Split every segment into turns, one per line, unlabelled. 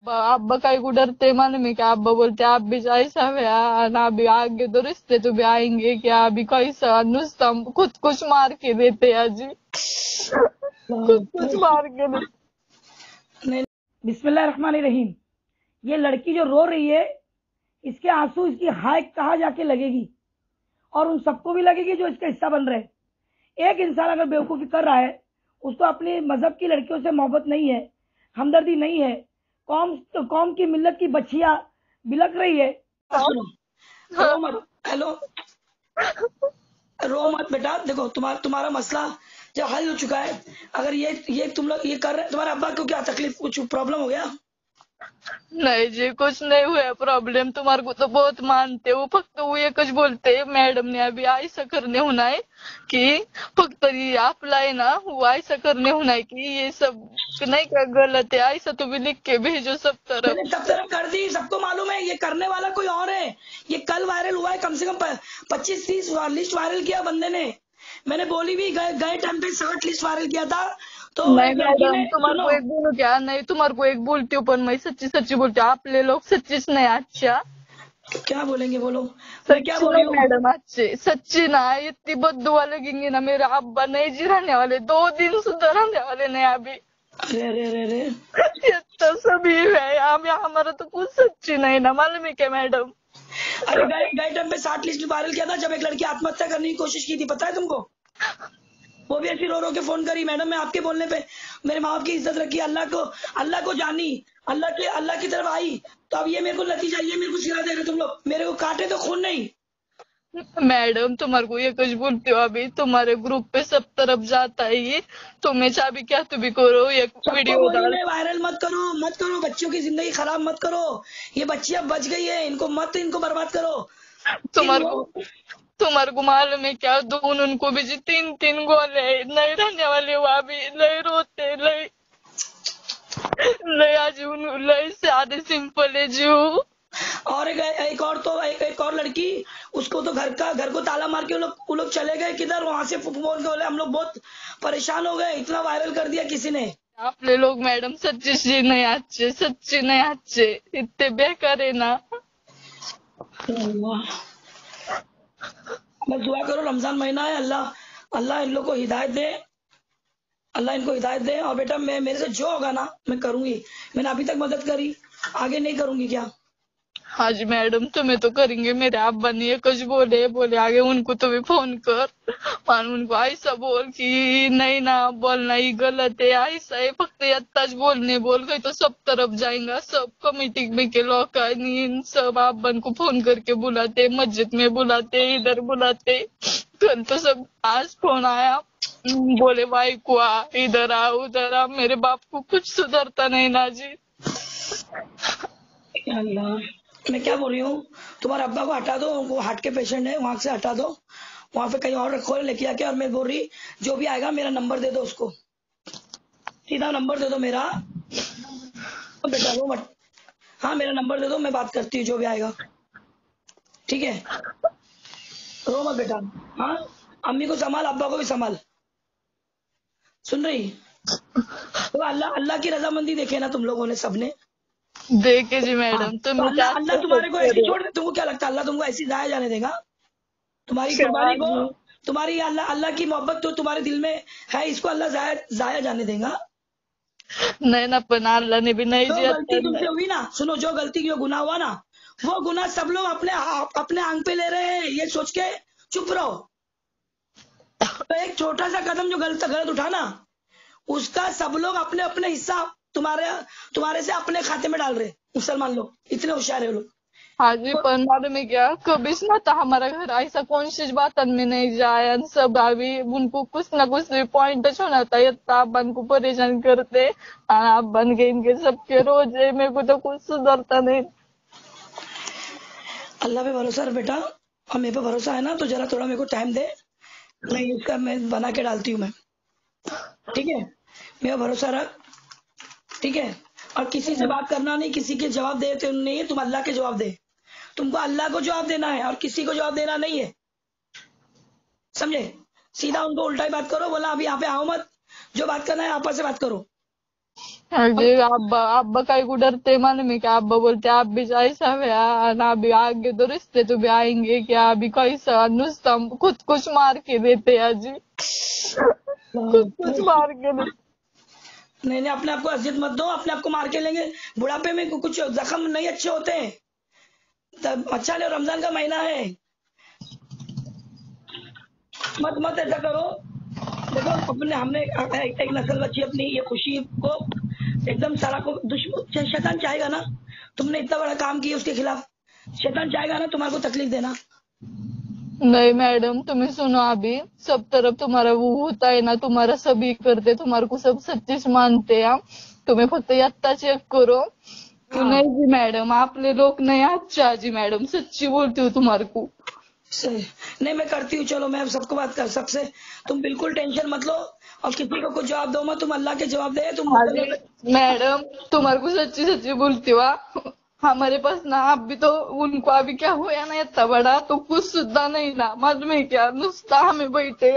अब्बा काय को डरते मालूम है क्या? अब्बा बोलते आप भी ऐसा है ना, अभी आगे तो रिश्ते तो भी आएंगे क्या? अभी कैसा नुस्ता खुद कुछ मार के देते अजी, खुद कुछ मार के देते।
बिस्मिल्लाहिर्रहमानिर्रहीम। ये लड़की जो रो रही है, इसके आंसू इसकी हाय कहाँ जाके लगेगी, और उन सबको भी लगेगी जो इसका हिस्सा बन रहे हैं। एक इंसान अगर बेवकूफ़ी कर रहा है, उसको अपनी मजहब की लड़कियों से मोहब्बत नहीं है, हमदर्दी नहीं है, कौम की मिल्लत की बच्चियां बिलक रही है। सुनो, रो मत। हेलो, रो मत बेटा। देखो तुम्हारा मसला जब हल हो चुका है, अगर ये तुम लोग ये कर रहे हैं, तुम्हारे अब्बा को क्या तकलीफ, कुछ प्रॉब्लम हो गया?
नहीं जी, कुछ नहीं हुआ प्रॉब्लेम। तुम्हारे को तो बहुत मानते हो, फक्त वो एकच बोलते मॅडम ने अभी ऐसा करने होना है कि फक्त ये आपला है ना, वो ऐसा करने होना है कि ये सब नहीं का गलत है, ऐसा तो भी लिख के भेजो सब तरफ।
मैंने सब तरफ कर दी, सबको मालूम है ये करने वाला कोई और है। ये कल वायरल हुआ है, कम से कम 25-30 लिस्ट वायरल किया बंदे ने। मैंने बोली भी गए टाइम पे 60 लिस्ट वायरल किया था। तो
नहीं
एक लड़की
मॅडम,
ने,
तुम्हारे
सुनो,
को एक बोलू क्या? नहीं, तुम्हारे को एक बोलती हूँ, पर मैं सच्ची सच्ची बोलती हूँ, आपले लोग सच्चीच नहीं अच्छा।
क्या बोलेंगे बोलो। मैं क्या
सच्ची
बोल
ना
रही हूँ?
मैडम, अच्छी सच्ची ना, इतनी बद्दुआ लगेंगी ना, मेरे अब्बा नहीं जी रहने वाले, 2 दिन सुधर रहने वाले नहीं अभी।
अरे अरे अरे अरे,
ये तो सभी है हमारा तो कुछ सच्ची नहीं ना, मालूम है क्या मैडम?
अरे गए टाइम पे 60 लिस्ट वायरल किया था, जब एक लड़की आत्महत्या करने की कोशिश की थी, पता है तुमको? वो भी ऐसी रो रो के फोन करी, मैडम मैं आपके बोलने पे मेरे माँ बाप की इज्जत रखी, अल्लाह को जानी, अल्लाह की तरफ आई, तो अब ये मेरे को नतीजा, ये मेरे को सिखा देगा तुम लोग, मेरे को काटे तो खून नहीं।
मैडम तुम्हारे को ये कुछ बोलती हो, अभी तुम्हारे ग्रुप पे सब तरफ जाता है ये, तुम्हें चाबी क्या तुम भी करो एक
सबको
वीडियो
बोली
डाल।
मैं, वायरल मत करो, बच्चियों की जिंदगी खराब मत करो, ये बच्ची अब बच गई है, इनको बर्बाद करो। फिर
तुम्हारे
वो,
को तुम्हारे को मालूम है क्या? दून उनको भी जी 3-3 गोले नहीं रहने वाले, वो अभी नहीं रोते नहीं, नहीं आज लय से आधे सिंपल है जी।
और एक और लड़की, उसको तो घर को ताला मार के वो लोग चले गए किधर, वहां से फोन के बोले हम लोग बहुत परेशान हो गए, इतना वायरल कर दिया किसी ने।
आपले लोग मैडम सच्ची नहीं अच्छे, सच्ची नहीं अच्छे, इतने बेकार है ना।
बस दुआ करो, रमजान महीना है, अल्लाह इन लोग को हिदायत दे, अल्लाह इनको हिदायत दे। और बेटा मैं, मेरे से जो होगा ना मैं करूंगी, मैंने अभी तक मदद करी, आगे नहीं करूंगी क्या?
हाँ जी मैडम, तुम्हें तो करेंगे। मेरे अब्बा ने ये कुछ बोले आगे उनको तो भी फोन कर, और उनको ऐसा बोल कि नहीं ना बोलना ही गलत है, ऐसा है, फक्त इतना बोलने बोल गई तो सब तरफ जाएगा, सब कमेटी में के लोग सब अब्बन को फोन करके बुलाते, मस्जिद में बुलाते, इधर बुलाते। कल तो सब आज फोन आया, बोले भाई को आ, इधर आ उधर आ, मेरे बाप को कुछ सुधरता नहीं ना जी।
अल्लाह, मैं क्या बोल रही हूँ, तुम्हारे अब्बा को हटा दो, वो हार्ट के पेशेंट है, वहां से हटा दो, वहां पे कहीं और रखो, लेके आके। और मैं बोल रही, जो भी आएगा मेरा नंबर दे दो उसको, सीधा नंबर दे दो मेरा, बेटा रो मत। हाँ मेरा नंबर दे दो, मैं बात करती हूँ जो भी आएगा, ठीक है? रो मत बेटा। हाँ, अम्मी को संभाल, अब्बा को भी संभाल, सुन रही? तो अल्लाह की रजामंदी देखे ना तुम लोगों ने, सबने।
देखे जी
हाँ,
मैडम,
तो
तुम क्या
अल्लाह तुम्हारे को ऐसी छोड़ दे, तुमको क्या लगता है अल्लाह तुमको ऐसी जाया जाने देगा? तुम्हारी कुर्बानी को, तुम्हारी अल्लाह की मोहब्बत तो तुम्हारे दिल में है, इसको अल्लाह जाया जाने देगा?
नहीं ना, पण अल्लाह ने भी नहीं
जो
जी
गलती तुमसे हुई ना, सुनो, जो गलती की गुनाह हुआ ना, वो गुनाह सब लोग अपने आंग पे ले रहे हैं, ये सोच के चुप रहो। तो एक छोटा सा कदम जो गलत उठा ना, उसका सब लोग अपने अपने हिस्सा तुम्हारे से अपने खाते में डाल रहे। मुसलमान लोग इतने होशियार है लोग।
हाँ जी, पर मालूम में क्या, कभी ना था हमारा घर ऐसा कौन सी बात में नहीं जाए, सब अभी उनको कुछ ना कुछ पॉइंट होना था, इतना अब्बन को परेशान करते, आप बन गए इनके सबके रोज है, मेरे को तो कुछ सुधरता नहीं।
अल्लाह पे भरोसा रख बेटा, और मेरे पे भरोसा है ना, तो जरा थोड़ा मेरे को टाइम दे, मैं बना के डालती हूँ मैं, ठीक है? मेरा भरोसा रख, ठीक है? और किसी से बात करना नहीं, किसी के जवाब देते नहीं है, तुम अल्लाह के जवाब दे, तुमको अल्लाह को जवाब देना है और किसी को जवाब देना नहीं है, समझे? सीधा उनको उल्टा ही बात करो, बोला अभी यहाँ पे आओ मत, जो बात करना है आपस से बात करो।
अरे अब्बा अब्बा काय को डरते मालूम है क्या? अब्बा बोलते आप भी ऐसा भैया ना, अभी आगे तो रिश्ते तो भी आएंगे क्या, अभी कैसा नुस्ता खुद कुछ मार के देते हैं जी, खुद कुछ मार के देते।
नहीं नहीं, अपने आप को अजियत मत दो, अपने आप को मार के लेंगे। बुढ़ापे में कुछ जख्म नहीं अच्छे होते हैं। तब अच्छा नहीं, रमजान का महीना है, मत मत ऐसा करो। देखो अपने हमने एक नस्ल बची अपनी, ये खुशी को एकदम सारा को दुश्मन शैतान चाहेगा ना, तुमने इतना बड़ा काम किया उसके खिलाफ, शैतान चाहेगा ना तुम्हारे को तकलीफ देना।
नहीं मैडम तुम्हें सुनो, अभी सब तरफ तुम्हारा वो होता है ना, तुम्हारा सभी करते, तुम्हारे को सब सच्चीच मानते हैं, तुम्हें फक्त यात्ता चेक करो।
हाँ
नहीं जी मैडम, आपले लोग नहीं, अच्छा जी मैडम सच्ची बोलती हूँ तुम्हारे को।
सही। नहीं मैं करती हूँ, चलो मैं सबको बात कर सबसे, तुम बिल्कुल टेंशन मत लो और किसी को कुछ जवाब दो मत, तुम अल्लाह के जवाब दे, तुम
अरे मैडम तुम्हारे को सच्ची सच्ची बोलती हूँ हमारे पास ना अभी तो उनको अभी क्या हुआ ना इतना बड़ा, तो कुछ सुद्धा नहीं ना, मत में क्या नुस्ता हमें बैठे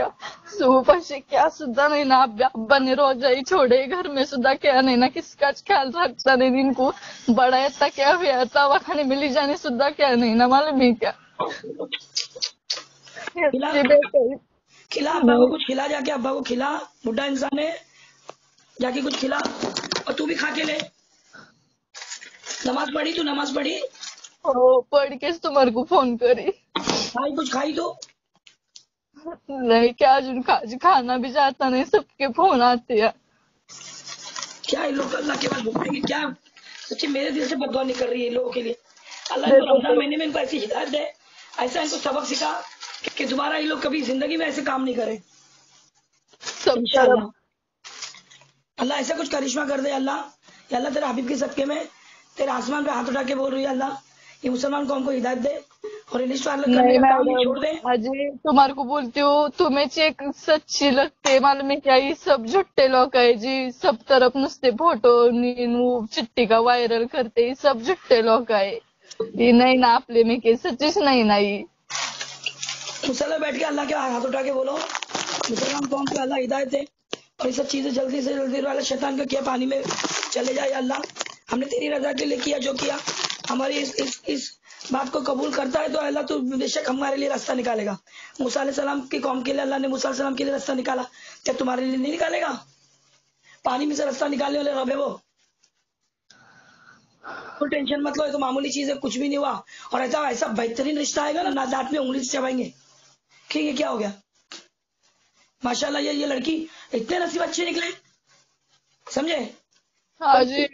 सुबह से क्या सुद्धा नहीं ना, अब्बा ने रोजा ही छोड़े, घर में सुद्धा क्या नहीं ना, किसका ख्याल रखता नहीं, इनको बड़ा इतना क्या हुआ तवा खाने मिली जाने सुद्धा क्या नहीं ना, मालूम है क्या?
खिला
ये बेटे
खिला अब्बा को कुछ खिला, जाके अब्बा को खिला, बुढ़ा इंसान है, जाके कुछ खिला और तू भी खा के ले। नमाज पढ़ी, तू नमाज पढ़ी?
पढ़ के तुम्हारे को फोन करी।
खाई कुछ खाई तो?
नहीं क्या अर्जुन खाना भी जाता नहीं, सबके फोन आते हैं।
क्या ये लोग अल्लाह के पास बोलेंगे क्या? सच्ची मेरे दिल से बददुआ नहीं कर रही है लोगों के लिए। अल्लाह इनको रमजान महीने में इनको ऐसी हिदायत दे, ऐसा इनको सबक सिखा कि दोबारा ये लोग कभी जिंदगी में ऐसे काम नहीं करें
सब
इंशाल्लाह। अल्लाह ऐसा कुछ करिश्मा कर दे अल्लाह, या अल्लाह तेरे हबीब के सदके में तेरे आसमान पे हाथ उठा के बोल रही है अल्लाह, ये मुसलमान कौम को हिदायत दे और इन करने
नहीं
का काम भी
मैडम,
छोड़ दे।
अजय तुम्हारे को बोलती हूँ, तुम्हें चेक सच्ची लगते मालूम है क्या? ये सब झुट्टे लोग है जी, सब तरफ नुसते फोटो चिट्ठी का वायरल करते, ये सब झुट्टे लोग है, ये नहीं ना आपले में के सच्चीच नहीं ना ये।
मुसल्ला बैठ के अल्लाह के हाथ उठा के बोलो मुसलमान कौम को अल्लाह हिदायत दे और ये सब चीजें जल्दी से जल्दी वाला शैतान का किया पानी में चले जाए अल्लाह। हमने तेरी रजा के लिए किया जो किया, हमारी इस बात को कबूल करता है तो अल्लाह तो बेशक हमारे लिए रास्ता निकालेगा। मूसा अलैहिस्सलाम की कौम के लिए अल्लाह ने मूसा अलैहिस्सलाम के लिए रास्ता निकाला, क्या तुम्हारे लिए नहीं निकालेगा? पानी में से रास्ता निकालने वाले रब है वो। तो टेंशन मत लो, ये तो मामूली चीज है, कुछ भी नहीं हुआ। और ऐसा ऐसा बेहतरीन रिश्ता आएगा ना, दांत में उंगली से चबाएंगे। ठीक है, क्या हो गया? माशाल्लाह ये लड़की इतने नसीब अच्छे निकले, समझे?
हाँ जी।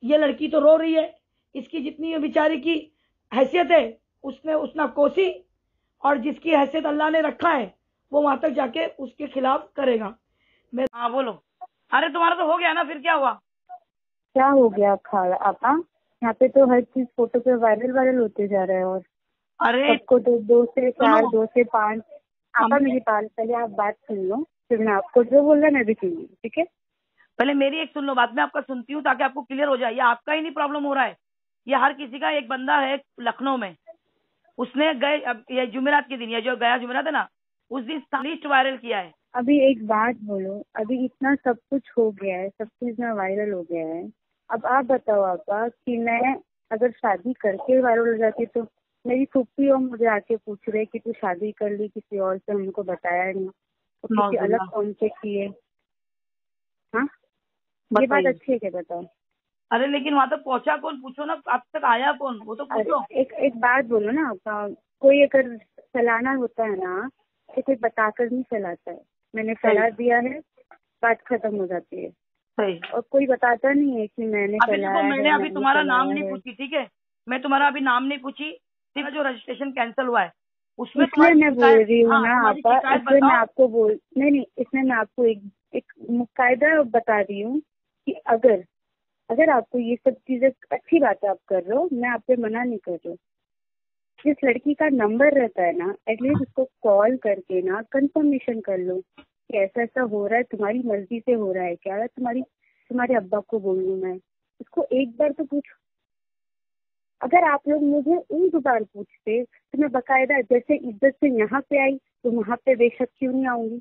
ये लड़की तो रो रही है, इसकी जितनी ये बेचारी की हैसियत है उसने उसने कोसी, और जिसकी हैसियत अल्लाह ने रखा है वो वहां तक जाके उसके खिलाफ करेगा। मैं हाँ बोलो। अरे तुम्हारा तो हो गया ना, फिर क्या हुआ?
क्या हो गया खाला आपा? यहाँ पे तो हर चीज फोटो पे वायरल होते जा रहा है, और
अरे
सबको तो 2 से 4
सुनो,
2 से 5। आपा मेरी बात पहले आप बात सुन लो, फिर मैं आपको जो बोल रहा मैं भी सुनूंगी, ठीक है?
पहले मेरी एक सुन लो बात, मैं आपका सुनती हूँ ताकि आपको क्लियर हो जाए। ये आपका ही नहीं प्रॉब्लम हो रहा है, ये हर किसी का। एक बंदा है लखनऊ में, उसने ये जुमेरात के दिन, ये जो गया जुमेरात है ना, उस दिन लिस्ट वायरल किया है।
अभी एक बात बोलो, अभी इतना सब कुछ हो गया है, सब चीज में वायरल हो गया है। अब आप बताओ आपा कि मैं अगर शादी करके वायरल हो जाती तो मेरी फूफी और मुझे आके पूछ रहे कि तू शादी कर ली किसी और से, उनको बताया नहीं, तो किसी अलग कौन से किए? हाँ, ये बात अच्छी है क्या? बताओ।
अरे लेकिन वहां तक पहुंचा कौन, पूछो ना, आप तक आया कौन, वो तो पूछो।
एक बात बोलो ना आपा, कोई अगर फैलाना होता है ना तो कोई बताकर नहीं फैलाता है। मैंने फैला दिया है, बात खत्म हो जाती है।
सही।
और कोई बताता नहीं है कि मैंने फैलाया है।
मैंने अभी तुम्हारा नाम नहीं पूछी, ठीक है? मैं तुम्हारा अभी नाम नहीं पूछी, सिर्फ जो रजिस्ट्रेशन कैंसिल हुआ है उसमें
इसलिए मैं बोल रही हूँ ना
तुम्हारी
आपा,
शिकायत
इसलिए मैं
बताओ।
आपको नहीं, इसमें मैं आपको एक मुकायदा बता रही हूँ कि अगर आपको ये सब चीजें अच्छी बात है आप कर रहे हो, मैं आप पे मना नहीं कर रही हूँ। जिस लड़की का नंबर रहता है ना, एटलीस्ट उसको कॉल करके ना कंफर्मेशन कर लो कि ऐसा ऐसा हो रहा है, तुम्हारी मर्जी से हो रहा है क्या, तुम्हारे अब्बा को बोल लूँ मैं, उसको एक बार तो पूछो। अगर आप लोग मुझे एक बार पूछते तो मैं बकायदा जैसे इज्जत से यहाँ पे आई तो वहाँ पे बेशक क्यों नहीं आऊंगी।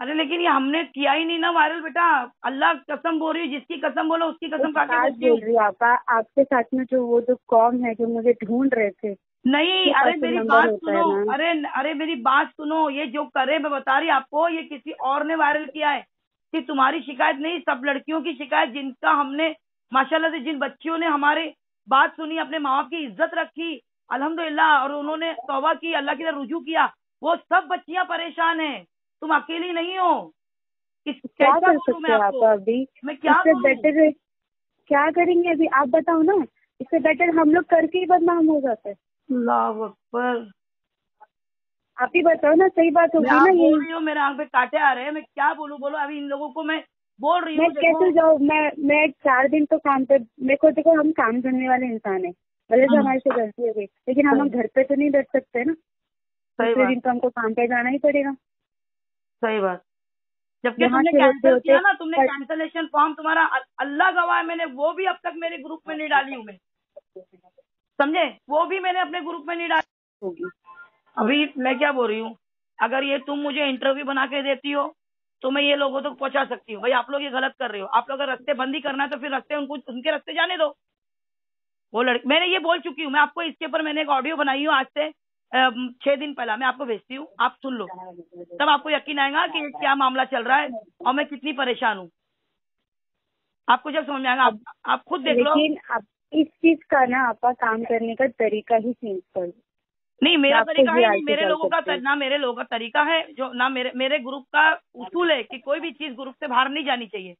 अरे लेकिन ये हमने किया ही नहीं ना वायरल बेटा, अल्लाह कसम बोल रही हूँ, जिसकी कसम बोलो उसकी कसम खा के
बात
बोलती
बोल
हूँ।
रही हूँ आपा, आपके साथ में जो वो जो कॉम है जो मुझे ढूंढ रहे थे,
नहीं,
उसके
अरे
पास
मेरी
नंबर
बात
होता है
सुनो,
ना।
अरे मेरी बात सुनो, ये जो करे मैं बता रही आपको, ये किसी और ने वायरल किया है, कि तुम्हारी शिकायत नहीं, सब लड़कियों की शिकायत, जिनका हमने माशाल्लाह से, जिन बच्चियों ने हमारे बात सुनी, अपने माँ बाप की इज्जत रखी अल्हम्दुलिल्लाह, और उन्होंने तौबा की, अल्लाह की तरफ रुजू किया, वो सब बच्चियां परेशान हैं, तुम अकेली नहीं हो।
क्या
कैसा
कर
बोलूं मैं
सकते हैं आप
आपको,
अभी?
मैं क्या
इससे
करूं?
बेटर क्या करेंगे अभी, आप बताओ ना। इससे बेटर हम लोग करके ही बदनाम हो जाते हैं।
अल्लाह अकबर।
आप ही बताओ ना, सही बात
मैं
होगी
आप
ना ये।
बोल रही हूँ, मेरे आंख पे कांटे आ रहे हैं, मैं क्या बोलूं, बोलो। अभी इन लोगों को मैं बोल रही
मैं
हूँ, देखो।
कैसे जाऊँ? मैं 4 दिन तो काम पे, मेरे को देखो, हम काम करने वाले इंसान है, भले से हमारे से गलती हो गई, लेकिन हम घर पे तो नहीं बैठ सकते ना।
सही
दूसरे
बात,
दिन तो हमको काम पे जाना ही पड़ेगा।
सही बात। जबकि
यहाँ
तुमने
से होते
कैंसिल किया
होते
ना, तुमने कैंसलेशन फॉर्म तुम्हारा, अल्लाह गवाह है, मैंने वो भी अब तक मेरे ग्रुप में नहीं डाली हूँ मैं, समझे, वो भी मैंने अपने ग्रुप में नहीं डाली
होगी।
अभी। मैं क्या बोल रही हूँ, अगर ये तुम मुझे इंटरव्यू बना के देती हो तो मैं ये लोगों तक पहुंचा सकती हूँ। भाई आप लोग ये गलत कर रहे हो, आप लोग अगर रास्ते बंद ही करना है तो फिर रास्ते उनको, उनके रास्ते जाने दो। वो लड़की, मैंने ये बोल चुकी हूँ, मैं आपको इसके ऊपर मैंने एक ऑडियो बनाई हूँ आज से 6 दिन पहला, मैं आपको भेजती हूँ, आप सुन लो, तब आपको यकीन आएगा कि ये क्या मामला चल रहा है और मैं कितनी परेशान हूँ। आपको जब समझ में आएगा, आप खुद देख लो।
लेकिन अब इस चीज का ना आपका काम करने का तरीका ही चेंज कर दो।
नहीं, मेरा
आपको
तरीका है
ये
नहीं,
आगे
मेरे
चल
लोगों
सकते
का
हैं।
ना, मेरे लोगों का तरीका है जो ना, मेरे ग्रुप का उसूल है कि कोई भी चीज ग्रुप से बाहर नहीं जानी चाहिए।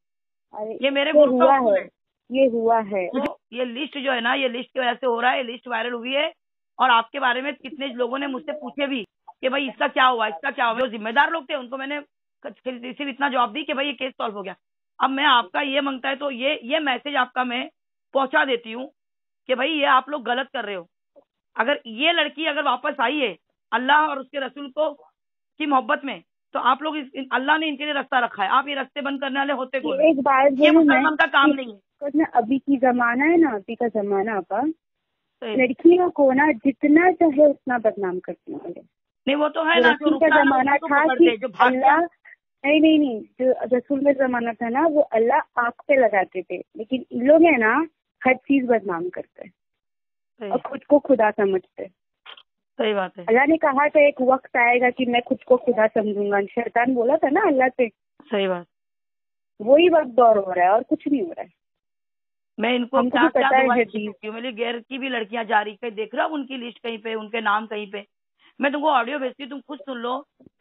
अरे
ये मेरे
ये
ग्रुप का
हुआ
उसूल
है,
है।
ये हुआ है।
तो ये लिस्ट जो है ना, ये लिस्ट की वजह से हो रहा है, ये लिस्ट वायरल हुई है, और आपके बारे में कितने लोगों ने मुझसे पूछे भी कि भाई इसका क्या हुआ, इसका क्या हुआ। जो जिम्मेदार लोग थे उनको मैंने सिर्फ इतना जवाब दी कि भाई ये केस सॉल्व हो गया। अब मैं आपका ये मांगता है तो ये मैसेज आपका मैं पहुंचा देती हूँ कि भाई ये आप लोग गलत कर रहे हो। अगर ये लड़की अगर वापस आई है अल्लाह और उसके रसूल को की मोहब्बत में, तो आप लोग अल्लाह ने इनके लिए रास्ता रखा है। आप ये रास्ते बंद करने वाले होते कौन?
एक बात
ये
बोलूं मैं,
मुसलमान का काम नहीं है।
ना अभी की जमाना है ना, अभी का जमाना आपा,
सही।
लड़कियों को ना जितना चाहे उतना बदनाम करते हैं।
नहीं वो तो है
जो
ना, जो
रसूल का
रुकना
जमाना
उसको
था
पकड़ते
कि
हैं, जो भागते
अल्लाह,
हैं।
नहीं, जो रसूल में जमाना था ना, वो अल्लाह आँख पे लगाते थे, लेकिन इन लोग है ना हर चीज बदनाम करते हैं
सही,
और खुद को खुदा समझते हैं।
सही बात है।
अल्लाह ने कहा था एक वक्त आएगा कि मैं खुद को खुदा समझूंगा, शैतान बोला था ना अल्लाह से।
सही बात।
वही वक्त दौर हो रहा है और कुछ नहीं हो रहा है।
मैं इनको
हमको
क्या
भी
क्या
पता है
दुआएं
हदीस।
दे चुकी हूँ, मेरी गैर की भी लड़कियां जा रही, कहीं देख रहा हूँ उनकी लिस्ट कहीं पे, उनके नाम कहीं पे। मैं तुमको ऑडियो भेजती हूँ, तुम खुद सुन लो।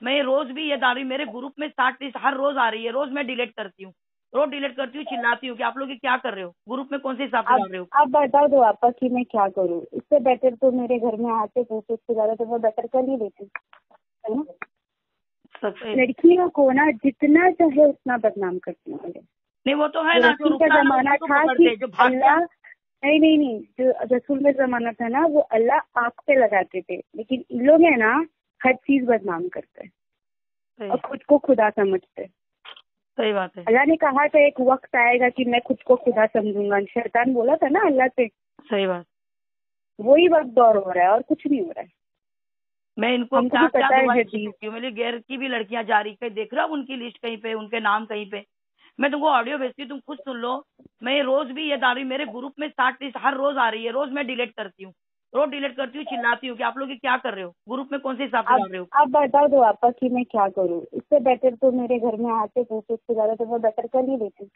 मैं ये रोज भी ये डाल रही, मेरे ग्रुप में 60 लिस्ट हर रोज आ रही है, रोज मैं डिलीट करती हूँ, रोज डिलीट करती हूँ, चिल्लाती हूँ कि आप लोग ये क्या कर रहे हो, ग्रुप में कौन से हिसाब से डाल रहे हो।
आप बता दो आपा कि मैं क्या करूँ। इससे बेटर तो मेरे घर में आके पूछे, इससे ज्यादा तो मैं बेटर कर ही देती, है ना। लड़कियों को ना जितना चाहे उतना बदनाम करती हैं।
नहीं वो तो है ना, जो
रसूल का
रुकना
जमाना
उसको
था
पकड़ते
कि
हैं, जो भागते
अल्लाह,
हैं।
नहीं, जो रसूल में जमाना था ना, वो अल्लाह आँख पे लगाते थे, लेकिन इन लोग है ना हर चीज बदनाम करते हैं
सही,
और खुद को खुदा समझते हैं।
सही बात है।
अल्लाह ने कहा था एक वक्त आएगा कि मैं खुद को खुदा समझूंगा, शैतान बोला था ना अल्लाह से।
सही बात।
वही वक्त दौर हो रहा है और कुछ नहीं हो रहा है।
मैं इनको
हमको
क्या
भी
क्या
पता है
दुआएं दे
हदीस।
चुकी हूँ, मेरी गैर की भी लड़कियां जा रही, कहीं देख रहा हूँ उनकी लिस्ट कहीं पे, उनके नाम कहीं पे। मैं तुमको ऑडियो भेजती हूँ, तुम खुद सुन लो। मैं ये रोज भी ये डाल रही, मेरे ग्रुप में 60 लिस्ट हर रोज आ रही है, रोज मैं डिलीट करती हूँ, रोज डिलीट करती हूँ, चिल्लाती हूँ कि आप लोग ये क्या कर रहे हो, ग्रुप में कौन से हिसाब से डाल रहे हो।
आप बता दो आपा कि मैं क्या करूँ। इससे बेटर तो मेरे घर में आके पूछे, इससे ज्यादा तो मैं बेटर कर ही देती,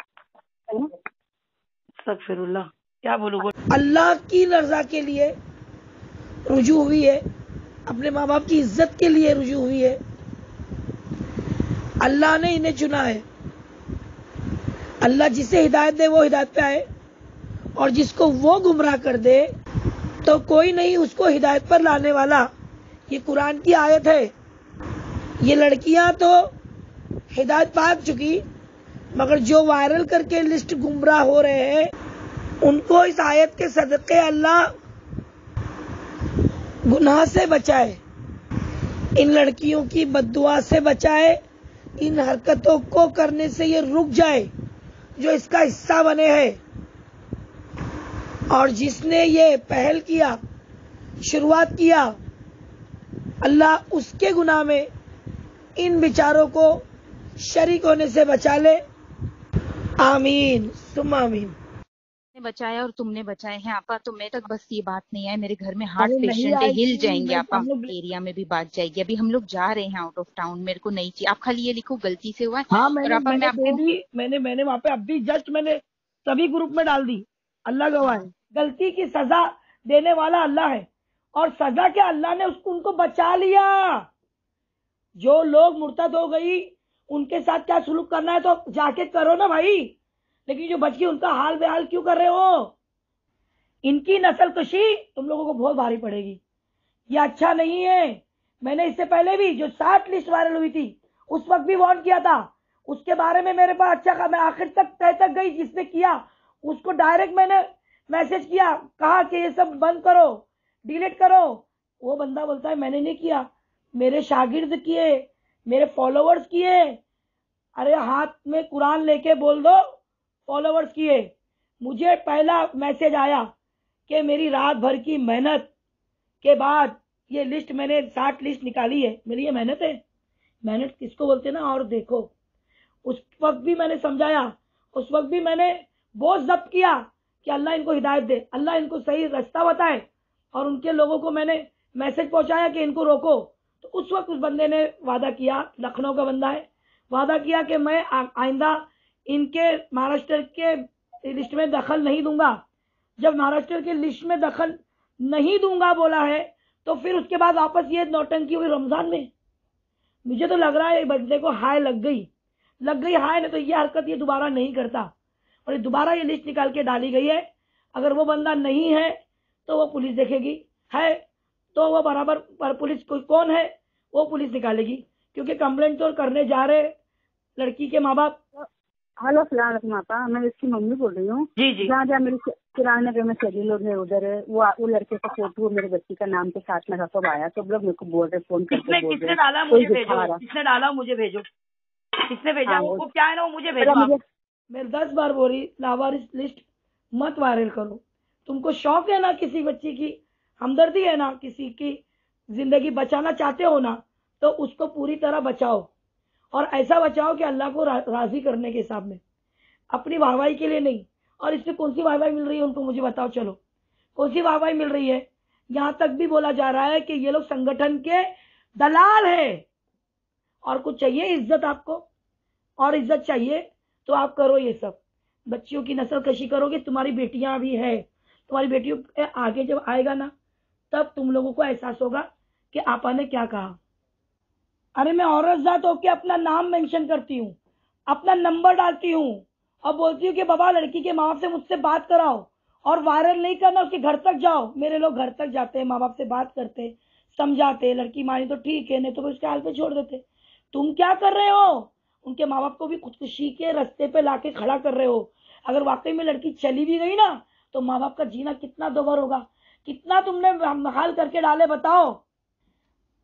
है ना।
अस्तगफिरुल्लाह, क्या बोलूँ।
अल्लाह की रजा के लिए रुजू हुई है, अपने माँ बाप की इज्जत के लिए रुजू हुई है। अल्लाह ने इन्हें चुना है। अल्लाह जिसे हिदायत दे वो हिदायत पे आए, और जिसको वो गुमराह कर दे तो कोई नहीं उसको हिदायत पर लाने वाला। ये कुरान की आयत है। ये लड़कियां तो हिदायत पा चुकी, मगर जो वायरल करके लिस्ट गुमराह हो रहे हैं उनको इस आयत के सदक़े अल्लाह गुनाह से बचाए, इन लड़कियों की बद्दुआ से बचाए, इन हरकतों को करने से ये रुक जाए जो इसका हिस्सा बने हैं। और जिसने ये पहल किया, शुरुआत किया, अल्लाह उसके गुनाह में इन बेचारों को शरीक होने से बचा ले। आमीन सुम्मा आमीन।
ने बचाया और तुमने बचाए हैं आपा। तो मैं तक बस ये बात नहीं है, मेरे घर में हार्ट
अरे नहीं
पेशेंट है, हिल
आएगी,
जाएंगे आपा,
हम लोग
एरिया में भी बात जाएगी। अभी हम लोग जा रहे हैं आउट ऑफ टाउन, मेरे को नहीं चाहिए। आप खाली ये लिखो गलती से हुआ है।
हाँ
और
मैंने
आपा मैं
मैंने दे
आपको
दी, मैंने वहां पे अभी जस्ट मैंने सभी ग्रुप में डाल दी। अल्लाह गवाह है, गलती की सजा देने वाला अल्लाह है, और सजा क्या, अल्लाह ने उसको उनको बचा लिया। जो लोग मुर्तद हो गई उनके साथ क्या सुलूक करना है तो जाके करो ना भाई, लेकिन जो बच गई उनका हाल बेहाल क्यों कर रहे हो? इनकी नस्ल कशी तुम लोगों को बहुत भारी पड़ेगी, ये अच्छा नहीं है। मैंने इससे पहले भी जो 60 लिस्ट वायरल हुई थी उस वक्त भी वार्न किया था, उसके बारे में मेरे पास अच्छा मैं आखिर तक तय तक गई, जिसने किया उसको डायरेक्ट मैंने मैसेज किया, कहा कि ये सब बंद करो, डिलीट करो। वो बंदा बोलता है मैंने नहीं किया, मेरे शागिर्द किए, मेरे फॉलोवर्स किए। अरे हाथ में कुरान लेके बोल दो फॉलोवर्स किए। मुझे पहला मैसेज आया कि मेरी रात भर की मेहनत के बाद ये लिस्ट मैंने 60 लिस्ट निकाली है। मेरी ये मेहनत है, मेहनत किसको बोलते हैं ना। और देखो उस वक्त भी मैंने समझाया, उस वक्त भी मैंने बहुत जब्त किया कि अल्लाह इनको हिदायत दे, अल्लाह इनको सही रास्ता बताए, और उनके लोगों को मैंने मैसेज पहुंचाया कि इनको रोको। तो उस वक्त उस बंदे ने वादा किया, लखनऊ का बंदा है, वादा किया कि मैं आइंदा इनके महाराष्ट्र के लिस्ट में दखल नहीं दूंगा। जब महाराष्ट्र के लिस्ट में दखल नहीं दूंगा बोला है तो फिर उसके बाद वापस ये नौटंकी हुई रमजान में। मुझे तो लग रहा है बंदे को हाय लग गई हाय, नहीं तो ये हरकत ये दोबारा नहीं करता। और दोबारा ये लिस्ट निकाल के डाली गई है। अगर वो बंदा नहीं है तो वो पुलिस देखेगी, है तो वो बराबर पर पुलिस कौन है वो पुलिस निकालेगी, क्योंकि कंप्लेंट तो करने जा रहे लड़की के माँ बाप।
हेलो सलाम आपा, मैं इसकी मम्मी बोल रही हूँ।
जी जी
जहाँ जहाँ मेरी किराना नगर में सभी लोग हैं उधर वो लड़के का फोटो मेरे बच्ची का नाम के साथ में सब आया, सब लोग मेरे को बोल रहे, फोन करके बोल रहे।
किसने डाला मुझे भेजो, किसने डाला मुझे भेजो, किसने भेजा? वो क्या है ना वो मुझे भेजो। मैं 10 बार बोल रही लावारिस लिस्ट मत वायरल करो। तुमको शौक है ना किसी बच्ची की हमदर्दी है ना, किसी की जिंदगी बचाना चाहते हो ना, तो उसको पूरी तरह बचाओ, और ऐसा बचाओ कि अल्लाह को राजी करने के हिसाब में, अपनी वाहवाही के लिए नहीं। और इसमें कौन सी वाहवाही मिल रही है उनको मुझे बताओ, चलो कौन सी वाहवाही मिल रही है? यहाँ तक भी बोला जा रहा है कि ये लोग संगठन के दलाल है। और कुछ चाहिए इज्जत आपको, और इज्जत चाहिए तो आप करो ये सब। बच्चियों की नस्ल कशी करोगे, तुम्हारी बेटियां भी है, तुम्हारी बेटियों के आगे जब आएगा ना तब तुम लोगों को एहसास होगा कि आपा ने क्या कहा। अरे मैं औरत जात होके अपना नाम मेंशन करती हूँ, अपना नंबर डालती हूँ, और बोलती हूँ कि बाबा लड़की के माँ बाप से मुझसे बात कराओ, और वायरल नहीं करना, उसके घर तक जाओ। मेरे लोग घर तक जाते हैं, माँ बाप से बात करते, समझाते, लड़की मानी तो ठीक है, नहीं तो उसके हाल पे छोड़ देते। तुम क्या कर रहे हो? उनके माँ बाप को भी खुदकुशी के रास्ते पे लाके खड़ा कर रहे हो। अगर वाकई में लड़की चली भी गई ना तो माँ बाप का जीना कितना दोबर होगा, कितना तुमने हाल करके डाले बताओ।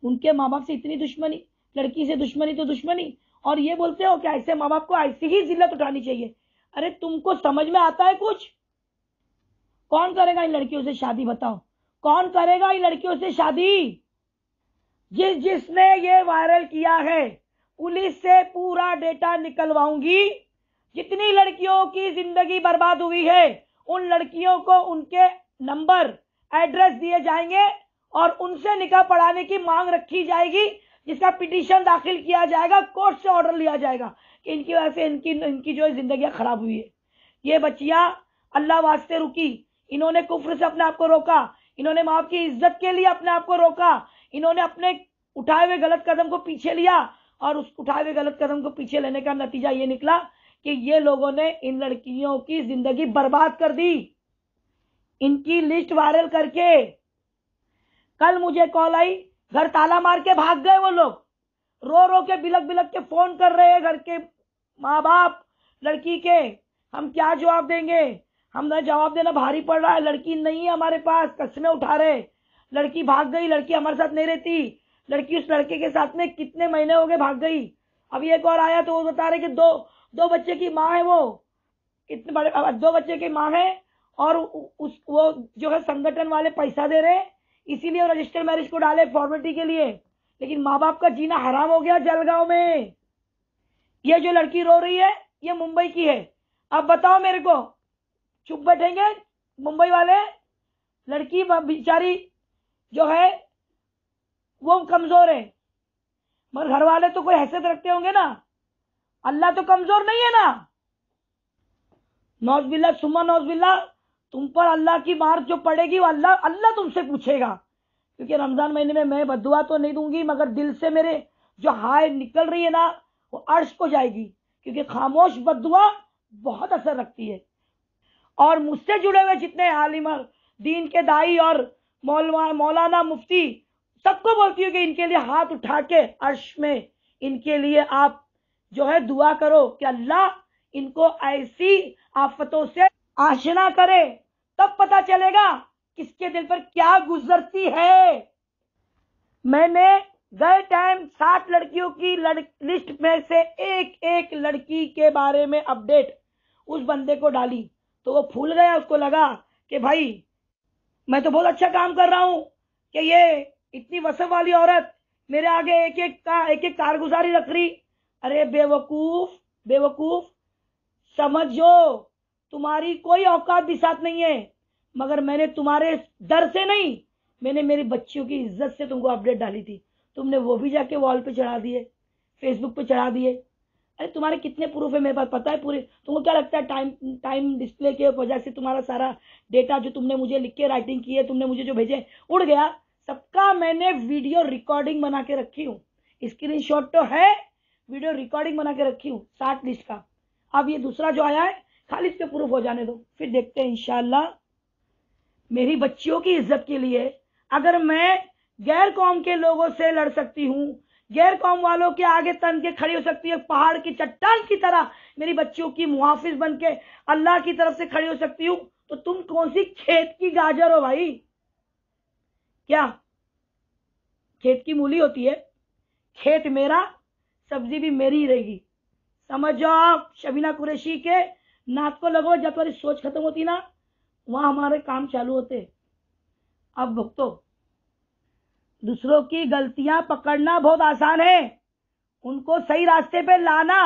उनके माँ बाप से इतनी दुश्मनी, लड़की से दुश्मनी तो दुश्मनी, और ये बोलते हो कि ऐसे माँ बाप को ऐसी ही जिल्लत उठानी चाहिए। अरे तुमको समझ में आता है कुछ? कौन करेगा इन लड़कियों से शादी? बताओ कौन करेगा इन लड़कियों से शादी? जिसने ये वायरल किया है पुलिस से पूरा डेटा निकलवाऊंगी। जितनी लड़कियों की जिंदगी बर्बाद हुई है उन लड़कियों को उनके नंबर एड्रेस दिए जाएंगे और उनसे निकाह पढ़ाने की मांग रखी जाएगी, जिसका पिटीशन दाखिल किया जाएगा, कोर्ट से ऑर्डर लिया जाएगा कि इनकी वजह से इनकी जो जिंदगी खराब हुई है। ये बच्चियां अल्लाह वास्ते रुकी, इन्होंने कुफ्र से अपने आप को रोका, इन्होंने माँ बाप की इज्जत के लिए अपने आप को रोका, इन्होंने अपने उठाए हुए गलत कदम को पीछे लिया, और उस उठाए हुए गलत कदम को पीछे लेने का नतीजा ये निकला कि ये लोगों ने इन लड़कियों की जिंदगी बर्बाद कर दी, इनकी लिस्ट वायरल करके। कल मुझे कॉल आई, घर ताला मार के भाग गए वो लोग, रो रो के बिलक बिलक के फोन कर रहे हैं घर के माँ बाप लड़की के। हम क्या जवाब देंगे? हमें जवाब देना भारी पड़ रहा है। लड़की नहीं है हमारे पास, कस्में उठा रहे, लड़की भाग गई, लड़की हमारे साथ नहीं रहती, लड़की उस लड़के के साथ में कितने महीने हो गए भाग गई। अभी एक और आया तो वो बता रहे कि दो बच्चे की माँ है, वो कितने बड़े 2 बच्चे की माँ है, और वो जो है संगठन वाले पैसा दे रहे, इसीलिए वो रजिस्टर मैरिज को डाले फॉर्मेलिटी के लिए। लेकिन माँ बाप का जीना हराम हो गया जलगांव में, ये जो लड़की रो रही है ये मुंबई की है। अब बताओ मेरे को, चुप बैठेंगे मुंबई वाले? लड़की बेचारी जो है वो कमजोर है, मगर घर वाले तो कोई हैसियत रखते होंगे ना। अल्लाह तो कमजोर नहीं है ना। नौजबिल्ला सुम्मा नौजबिल्ला, तुम पर अल्लाह की मार जो पड़ेगी वो अल्लाह तुमसे पूछेगा। क्योंकि रमजान महीने में मैं बद्दुआ तो नहीं दूंगी, मगर दिल से मेरे जो हाय निकल रही है ना वो अर्श को जाएगी। क्योंकि खामोश बद्दुआ बहुत असर रखती है। और मुझसे जुड़े हुए जितने आलिम दीन के दाई और मौलाना मुफ्ती सबको बोलती हूँ कि इनके लिए हाथ उठा के अर्श में इनके लिए आप जो है दुआ करो कि अल्लाह इनको ऐसी आफतों से आशना करे। तब पता चलेगा किसके दिल पर क्या गुजरती है। मैंने गए टाइम 60 लड़कियों की लिस्ट में से एक एक लड़की के बारे में अपडेट उस बंदे को डाली तो वो फूल गया। उसको लगा कि भाई मैं तो बहुत अच्छा काम कर रहा हूं कि ये इतनी वसफ वाली औरत मेरे आगे एक एक कारगुजारी रख रही। अरे बेवकूफ, समझो तुम्हारी कोई औकात भी साथ नहीं है। मगर मैंने तुम्हारे डर से नहीं, मैंने मेरी बच्चियों की इज्जत से तुमको अपडेट डाली थी। तुमने वो भी जाके वॉल पे चढ़ा दिए, फेसबुक पे चढ़ा दिए। अरे तुम्हारे कितने प्रूफ है मेरे पास पता है पूरे। तुमको क्या लगता है टाइम डिस्प्ले के वजह से तुम्हारा सारा डेटा जो तुमने मुझे लिख के राइटिंग की है, तुमने मुझे जो भेजे उड़ गया? सबका मैंने वीडियो रिकॉर्डिंग बना के रखी हूँ, स्क्रीनशॉट तो है, वीडियो रिकॉर्डिंग बना के रखी हूँ 60 लिस्ट का। अब ये दूसरा जो आया है खाली इस पे प्रूफ हो जाने दो, फिर देखते हैं इंशाल्लाह। मेरी बच्चियों की इज्जत के लिए अगर मैं गैर कौम के लोगों से लड़ सकती हूँ, गैर कौम वालों के आगे तन के खड़ी हो सकती है, पहाड़ की चट्टान की तरह मेरी बच्चियों की मुहाफिज बन के अल्लाह की तरफ से खड़ी हो सकती हूँ, तो तुम कौन सी खेत की गाजर हो भाई? क्या खेत की मूली होती है? खेत मेरा, सब्जी भी मेरी ही रहेगी। समझ जाओ आप। शबीना कुरैशी के नात को लगो, जब तुम्हारी सोच खत्म होती ना वहां हमारे काम चालू होते। अब भुगतो। दूसरों की गलतियां पकड़ना बहुत आसान है, उनको सही रास्ते पे लाना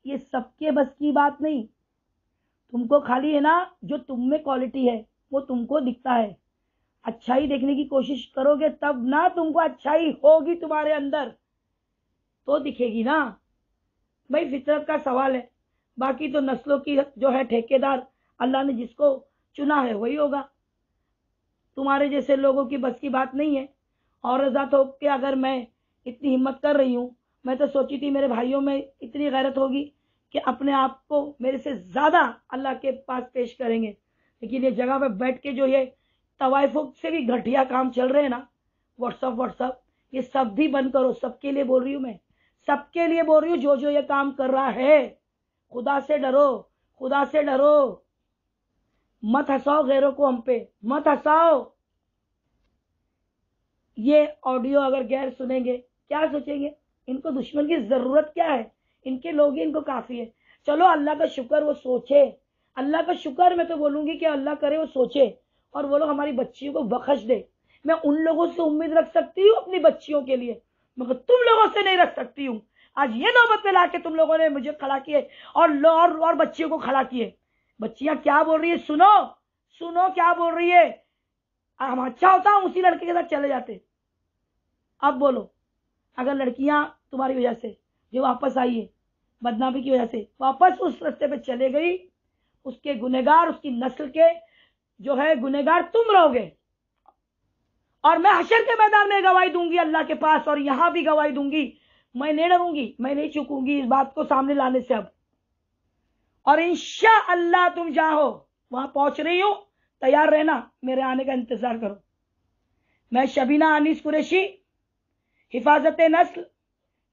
ये सबके बस की बात नहीं। तुमको खाली है ना जो तुम में क्वालिटी है वो तुमको दिखता है। अच्छाई देखने की कोशिश करोगे तब ना तुमको अच्छाई होगी तुम्हारे अंदर तो दिखेगी ना भाई। फितरत का सवाल है। बाकी तो नस्लों की जो है ठेकेदार अल्लाह ने जिसको चुना है वही होगा। तुम्हारे जैसे लोगों की बस की बात नहीं है। और ज़ात हो के अगर मैं इतनी हिम्मत कर रही हूँ, मैं तो सोची थी मेरे भाइयों में इतनी गैरत होगी कि अपने आप को मेरे से ज़्यादा अल्लाह के पास पेश करेंगे। लेकिन ये जगह पे बैठ के जो ये तवाइफों से भी घटिया काम चल रहे हैं ना, व्हाट्सअप ये सब भी बंद करो। सबके लिए बोल रही हूँ मैं, सबके लिए बोल रही हूँ। जो ये काम कर रहा है खुदा से डरो, खुदा से डरो। मत हंसाओ गैरों को, हम पे मत हंसाओ। ये ऑडियो अगर गैर सुनेंगे क्या सोचेंगे? इनको दुश्मन की जरूरत क्या है? इनके लोग ही इनको काफी है। चलो अल्लाह का शुक्र वो सोचे, अल्लाह का शुक्र मैं तो बोलूंगी कि अल्लाह करे वो सोचे और वो लोग हमारी बच्चियों को बख्श दे। मैं उन लोगों से उम्मीद रख सकती हूँ अपनी बच्चियों के लिए, मगर तुम लोगों से नहीं रख सकती हूँ। आज ये नौबत में लाके तुम लोगों ने मुझे खड़ा किए और बच्चियों को खड़ा किए। बच्चियां क्या बोल रही है सुनो, सुनो क्या बोल रही है। हम अच्छा होता हम उसी लड़के के साथ चले जाते। अब बोलो, अगर लड़कियां तुम्हारी वजह से जो वापस आई है बदनामी की वजह से वापस उस रास्ते पे चले गई, उसके गुनहगार, उसकी नस्ल के जो है गुनहगार तुम रहोगे। और मैं हशर के मैदान में गवाही दूंगी अल्लाह के पास, और यहां भी गवाही दूंगी। मैं नहीं डरूंगी, मैं नहीं चूकूंगी इस बात को सामने लाने से अब। और इंशाअल्लाह तुम जाओ, वहां पहुंच रही हूं, तैयार रहना, मेरे आने का इंतजार करो। मैं शबीना अनीस कुरैशी, हिफाजत नस्ल,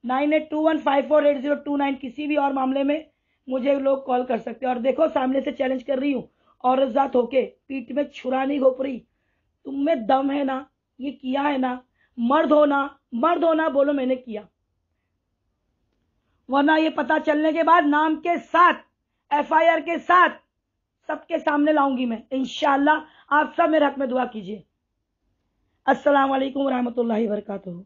9821548029। किसी भी और मामले में मुझे लोग कॉल कर सकते हैं। और देखो सामने से चैलेंज कर रही हूं, औरत जात होके पीठ में छुरा नहीं घोप रही। तुम में दम है ना, ये किया है ना, मर्द होना बोलो मैंने किया। वरना ये पता चलने के बाद नाम के साथ FIR के साथ सबके सामने लाऊंगी मैं इंशाअल्लाह। आप सब मेरे हक में दुआ कीजिए। अस्सलाम वालेकुम रहमतुल्लाहि व बरकातुहू।